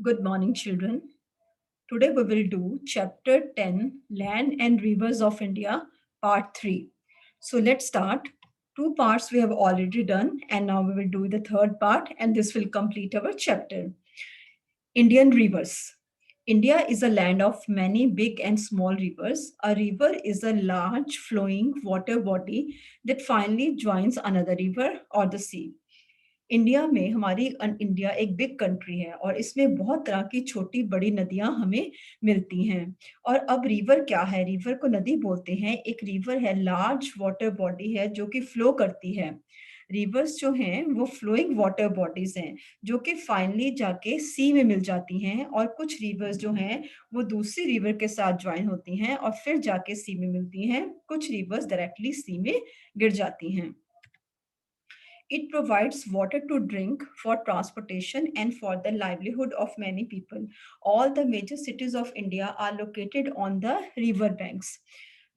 Good morning, children. Today we will do chapter 10 Land and Rivers of India, part 3. So let's start. Two parts we have already done, and now we will do the third part, and this will complete our chapter. Indian rivers. India is a land of many big and small rivers. A river is a large flowing water body that finally joins another river or the sea. India में हमारी India एक big country है और इसमें बहुत तरह की छोटी बड़ी नदियां हमें मिलती हैं। और अब रिवर क्या है? रिवर को नदी बोलते हैं। एक रिवर है, लार्ज वाटर बॉडी है जो कि फ्लो करती है। रिवर्स जो हैं वो फ्लोइंग वाटर बॉडीज हैं जो कि फाइनली जाके सी में मिल जाती हैं, और कुछ रिवर्स जो हैं वो दूसरी रिवर के साथ ज्वाइन होती हैं और फिर जाके सी में मिलती हैं। कुछ रिवर्स डायरेक्टली सी में गिर जाती हैं। It provides water to drink, for transportation, and for the livelihood of many people. All the major cities of India are located on the river banks.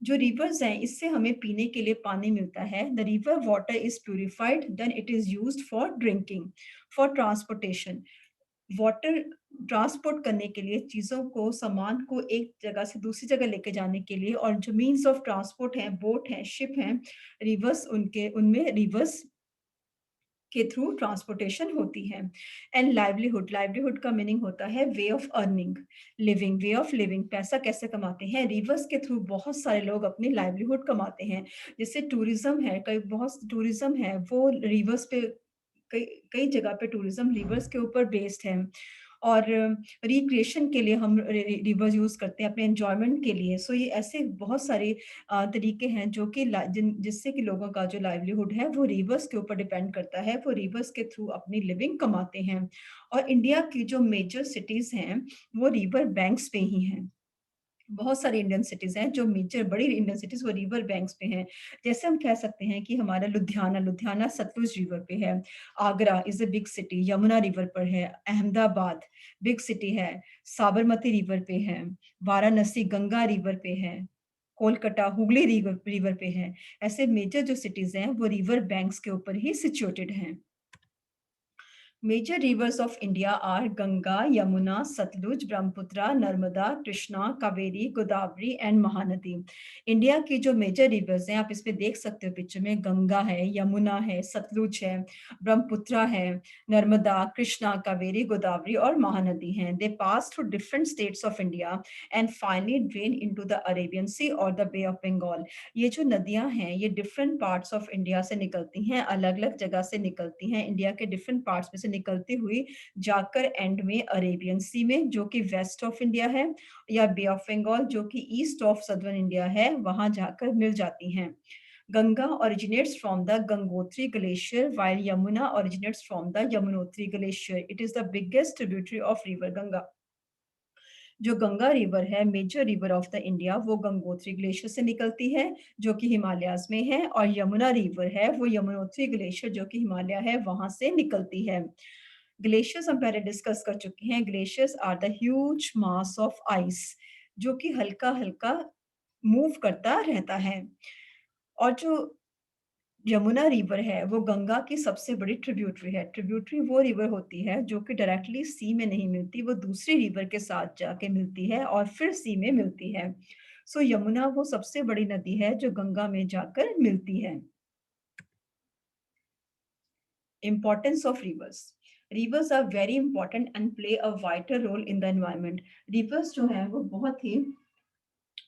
जो रिवर्स हैं इससे हमें पीने के लिए पानी मिलता है। The river water is purified, then it is used for drinking, for transportation. Water transport करने के लिए, चीज़ों को, सामान को एक जगह से दूसरी जगह लेके जाने के लिए, और जो मीन्स ऑफ ट्रांसपोर्ट हैं, बोट हैं, शिप हैं, रिवर्स, उनके उनमें रिवर्स के थ्रू ट्रांसपोर्टेशन होती है। एंड लाइवलीहुड, लाइवलीहुड का मीनिंग होता है way of earning, living, way of living, पैसा कैसे कमाते हैं। रिवर्स के थ्रू बहुत सारे लोग अपनी लाइवलीहुड कमाते हैं। जैसे टूरिज्म है, कई बहुत टूरिज्म है वो रिवर्स पे, कई कई जगह पे टूरिज्म रिवर्स के ऊपर बेस्ड है। और रिक्रिएशन के लिए हम रिवर्स यूज करते हैं अपने एंजॉयमेंट के लिए। सो ये ऐसे बहुत सारे तरीके हैं जो कि जिससे कि लोगों का जो लाइवलीहुड है वो रिवर्स के ऊपर डिपेंड करता है। वो रिवर्स के थ्रू अपनी लिविंग कमाते हैं। और इंडिया की जो मेजर सिटीज हैं वो रिवर बैंक्स पे ही हैं। बहुत सारी इंडियन सिटीज हैं जो मेजर बड़ी इंडियन सिटीज वो रिवर बैंक्स पे हैं। जैसे हम कह सकते हैं कि हमारा लुधियाना, लुधियाना सतलुज रिवर पे है। Agra is a big city, Yamuna river पर है। अहमदाबाद बिग सिटी है, साबरमती रिवर पे है। वाराणसी गंगा रिवर पे है। कोलकाता हुगली रिवर रिवर पे है। ऐसे मेजर जो सिटीज हैं वो रिवर बैंक्स के ऊपर ही सिचुएटेड हैं। Major rivers of India are Ganga, Yamuna, Satluj, Brahmaputra, Narmada, Krishna, Kaveri, Godavari and Mahanadi. India की जो मेजर रिवर्स हैं आप इस पे देख सकते हो पिक्चर में, गंगा है, यमुना है, सतलुज है, ब्रह्मपुत्रा है, नर्मदा, कृष्णा, कावेरी, गोदावरी और महानदी हैं। They pass through different states of India and finally drain into the Arabian sea और द बे ऑफ बंगाल। ये जो नदियां हैं ये डिफरेंट पार्ट्स ऑफ इंडिया से निकलती हैं, अलग अलग जगह से निकलती हैं, इंडिया के डिफरेंट पार्ट्स में से निकलती हुई जाकर एंड में अरेबियन सी में जो कि वेस्ट ऑफ इंडिया है, या बे ऑफ बंगाल जो कि ईस्ट ऑफ सदर्न इंडिया है, वहां जाकर मिल जाती हैं। Ganga originates from the Gangotri Glacier, while Yamuna originates from the Yamunotri Glacier. It is the biggest tributary of river Ganga. जो गंगा रिवर है, major river of the India, वो Gangotri glacier से निकलती है जो कि हिमालयाज में है, और यमुना रिवर है वो यमुनोत्री ग्लेशियर जो कि हिमालय है वहां से निकलती है। ग्लेशियर्स हम पहले डिस्कस कर चुके हैं। Glaciers are the huge mass of ice जो कि हल्का हल्का मूव करता रहता है। और जो यमुना रिवर है वो गंगा की सबसे बड़ी ट्रिब्यूटरी है। ट्रिब्यूटरी वो रिवर होती है जो कि डायरेक्टली सी में नहीं मिलती, वो दूसरी रिवर के साथ जाके मिलती है और फिर सी में मिलती है। सो यमुना वो सबसे बड़ी नदी है जो गंगा में जाकर मिलती है। Importance of rivers. Rivers are very important and play a vital role in the environment. Rivers जो है वो बहुत ही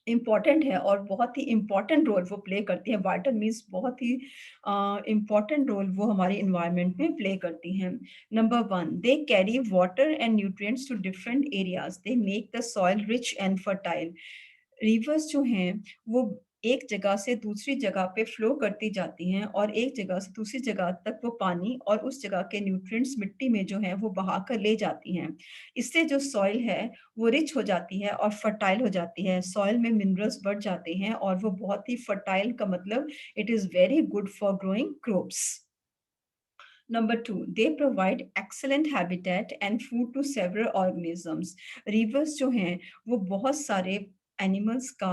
इम्पॉर्टेंट है और बहुत ही इम्पॉर्टेंट रोल वो प्ले करती है। वाइटल मीन्स बहुत ही इम्पॉर्टेंट रोल वो हमारे इन्वायरमेंट में प्ले करती हैं। Number one, they carry water and nutrients to different areas, they make the soil rich and fertile. Rivers जो हैं वो एक जगह से दूसरी जगह पे फ्लो करती जाती हैं और एक जगह से दूसरी जगह तक वो पानी और उस जगह के न्यूट्रिएंट्स मिट्टी में जो है वो बहा कर ले जाती हैं। इससे जो सॉइल है वो रिच हो जाती है और फर्टाइल हो जाती है। सॉइल में मिनरल्स बढ़ जाते हैं और वो बहुत ही फर्टाइल का मतलब it is very good for growing crops. Number two, they provide excellent habitat and food to several organisms. Rivers जो हैं वो बहुत सारे एनिमल्स का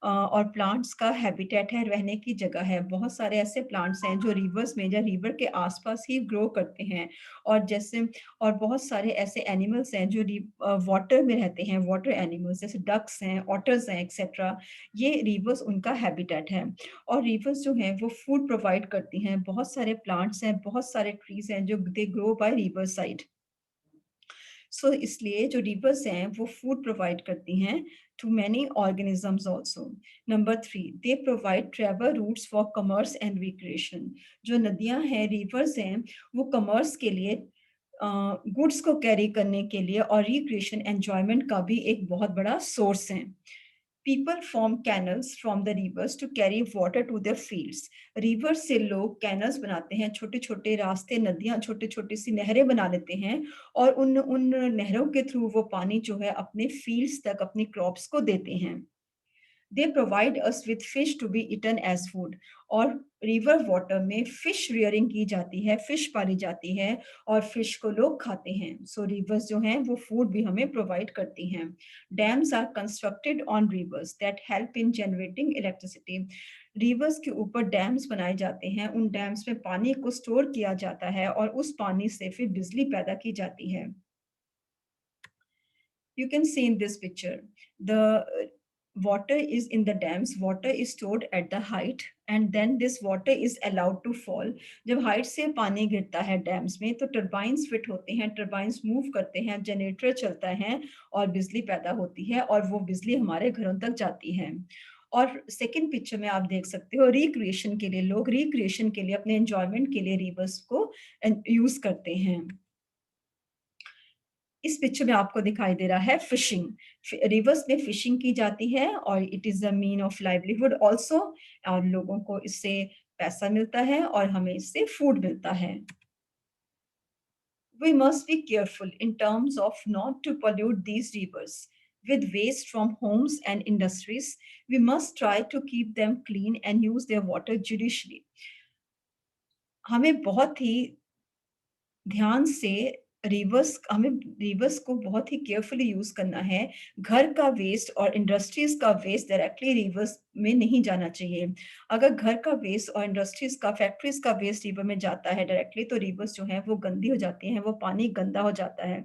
और प्लांट्स का हैबिटेट है, रहने की जगह है। बहुत सारे ऐसे प्लांट्स हैं जो रिवर्स में या रिवर के आसपास ही ग्रो करते हैं, और जैसे और बहुत सारे ऐसे एनिमल्स हैं जो वाटर में रहते हैं, वाटर एनिमल्स जैसे डक्स हैं, ऑटर्स हैं, एक्सेट्रा। ये रिवर्स उनका हैबिटेट है। और रिवर्स जो हैं वो फूड प्रोवाइड करती हैं। बहुत सारे प्लांट्स हैं, बहुत सारे ट्रीज हैं जो they grow by river side. So इसलिए जो रिवर्स हैं वो फूड प्रोवाइड करती हैं to many organisms also. Number 3, they provide travel routes for commerce and recreation. जो नदियां हैं, रिवर्स हैं, वो कमर्स के लिए, गुड्स को कैरी करने के लिए और रिक्रिएशन एंजॉयमेंट का भी एक बहुत बड़ा सोर्स है। People form canals from the rivers to carry water to their fields. Rivers से लोग कैनल्स बनाते हैं, छोटे छोटे रास्ते, नदियां, छोटे छोटी सी नहरें बना लेते हैं, और उन उन नहरों के थ्रू वो पानी जो है अपने फील्ड्स तक, अपनी क्रॉप्स को देते हैं। They provide us with fish to be eaten as food. और रिवर वाटर में फिश रियरिंग की जाती है, फिश पाली जाती है, और फिश को लोग खाते हैं। सो रिवर्स जो हैं वो फूड भी हमें प्रोवाइड करती हैं। Dams are constructed on rivers that help in generating electricity. Rivers के ऊपर डैम्स बनाए जाते हैं, उन डैम्स में पानी को स्टोर किया जाता है और उस पानी से फिर बिजली पैदा की जाती है। You can see in this picture, the water is in the dams, water is stored at the height, and then this water is allowed to fall. जब हाइट से पानी गिरता है डैम्स में तो टर्बाइंस फिट होते हैं, टर्बाइंस मूव करते हैं, जनरेटर चलता है और बिजली पैदा होती है, और वो बिजली हमारे घरों तक जाती है। और सेकंड पिक्चर में आप देख सकते हो, रिक्रिएशन के लिए, लोग रिक्रिएशन के लिए, अपने एंजॉयमेंट के लिए रिवर्स को यूज करते हैं। इस पिक्चर में आपको दिखाई दे रहा है फिशिंग। रिवर्स में फिशिंग की जाती है और it is a mean of livelihood also, और लोगों को इससे पैसा मिलता है और हमें इससे फूड मिलता है। We must be careful in terms of not to pollute these rivers with waste from homes and industries. We must try to keep them clean and use their water judiciously. हमें बहुत ही ध्यान से हमें reverse को बहुत ही carefully use करना है। घर का वेस्ट और इंडस्ट्रीज का वेस्ट डायरेक्टली रिवर्स में नहीं जाना चाहिए। अगर घर का वेस्ट और इंडस्ट्रीज का, फैक्ट्रीज का वेस्ट रिवर में जाता है डायरेक्टली, तो रिवर्स जो है वो गंदी हो जाती हैं, वो पानी गंदा हो जाता है,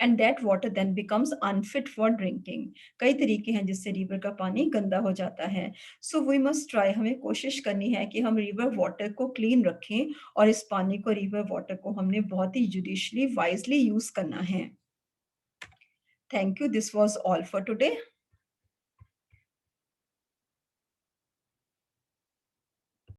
and that water then becomes unfit for drinking. कई तरीके हैं जिससे रिवर का पानी गंदा हो जाता है। सो वी मस्ट ट्राई, हमें कोशिश करनी है कि हम रिवर वाटर को क्लीन रखें, और इस पानी को, रिवर वाटर को, हमने बहुत ही जुडिशली, वाइजली यूज करना है। Thank you, this was all for today.